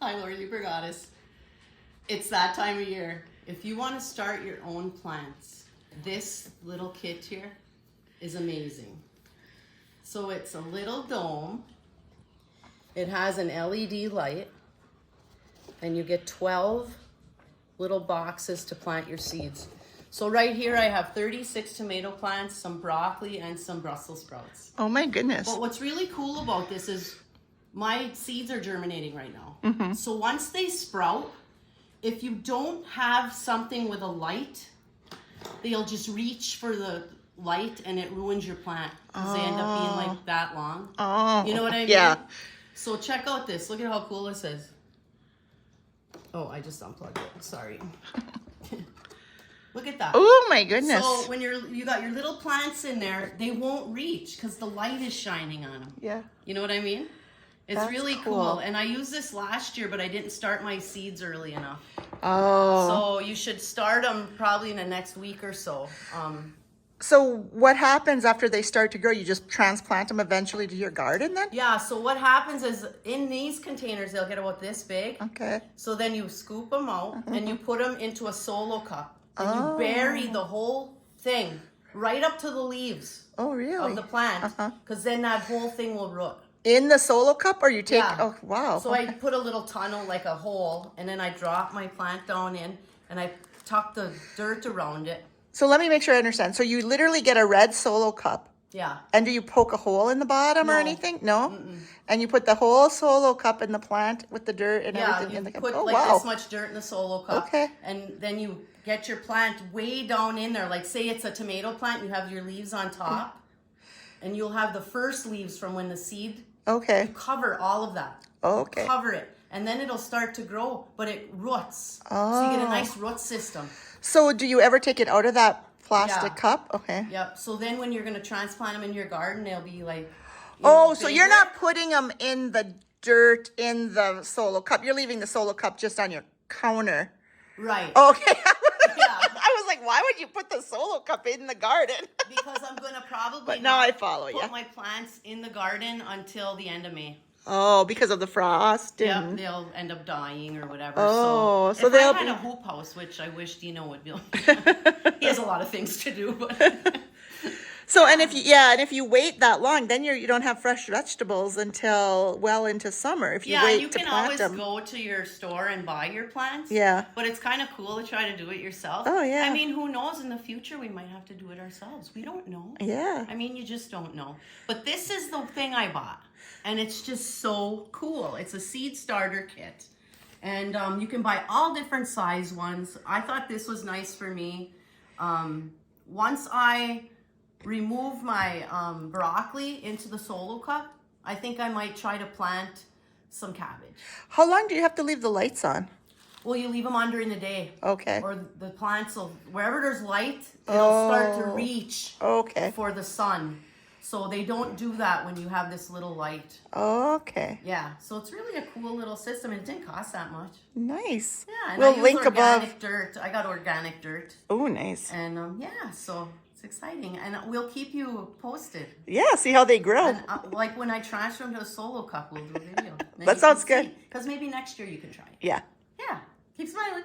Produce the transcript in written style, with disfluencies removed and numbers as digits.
Hi, Lord, you forgot us. It's that time of year. If you want to start your own plants, this little kit here is amazing. So it's a little dome. It has an LED light, and you get 12 little boxes to plant your seeds. So right here I have 36 tomato plants, some broccoli, and some Brussels sprouts. Oh my goodness. But what's really cool about this is my seeds are germinating right now. So once they sprout, if you don't have something with a light, they'll just reach for the light and it ruins your plant because they end up being like that long. Oh. You know what I mean? Yeah. So check out this. Look at how cool this is. Oh, I just unplugged it. Sorry. Look at that. Oh my goodness. So when you got your little plants in there, they won't reach because the light is shining on them. Yeah. You know what I mean? It's That's really cool. cool. And I used this last year, but I didn't start my seeds early enough. Oh. So you should start them probably in the next week or so. So what happens after they start to grow? You just transplant them eventually to your garden then? Yeah, so what happens is in these containers, they'll get about this big. Okay. So then you scoop them out and you put them into a solo cup. And you bury the whole thing right up to the leaves Oh really? of the plant. Because then that whole thing will root. In the solo cup, or you take? Yeah. Oh wow. So I put a little tunnel, like a hole, and then I drop my plant down in, and I tuck the dirt around it. So let me make sure I understand. So you literally get a red solo cup, Yeah. and do you poke a hole in the bottom or No. anything? No. And you put the whole solo cup in the plant with the dirt and Yeah, everything you in the cup. put Oh like wow. this much dirt in the solo cup. Okay. And then you get your plant way down in there. Like say it's a tomato plant, you have your leaves on top. And you'll have the first leaves from when the seed, Okay. cover all of that. Okay. Cover it. And then it'll start to grow, but it roots. So you get a nice root system. So do you ever take it out of that plastic Yeah. cup? Okay. Yep. So then when you're going to transplant them in your garden, they'll be like... Oh, so you're bigger. not putting them in the dirt in the solo cup. You're leaving the solo cup just on your counter. Right. Okay. Yeah. I was like, why would you put the solo cup in the garden? Because I'm going to probably But now I not follow put you. my plants in the garden until the end of May. Oh, because of the frost. Yeah, And... they'll end up dying or whatever. Oh, so if they'll I had be- a hoop house, which I wish Dino would build. He has a lot of things to do, but So, and if you wait that long, then you don't have fresh vegetables until well into summer. If you yeah, wait you to can plant always them. go to your store and buy your plants. Yeah. But it's kind of cool to try to do it yourself. Oh, yeah. I mean, who knows? In the future, we might have to do it ourselves. We don't know. Yeah. I mean, you just don't know. But this is the thing I bought, and it's just so cool. It's a seed starter kit, and you can buy all different size ones. I thought this was nice for me. Once I remove my broccoli into the solo cup, I think I might try to plant some cabbage. How long do you have to leave the lights on? Well, you leave them on during the day. Okay. Or the plants will, wherever there's light, it'll start to Oh. reach Okay. for the sun. So they don't do that when you have this little light. Okay. Yeah, so it's really a cool little system, and it didn't cost that much. Nice. Yeah, and We'll I use link organic above. dirt. I got organic dirt, Oh, nice. and yeah, so it's exciting, and we'll keep you posted. Yeah, see how they grow. And like when I transfer them to a solo cup, we'll do a video. That sounds good. Because maybe next year you can try it. Yeah. Yeah, keep smiling.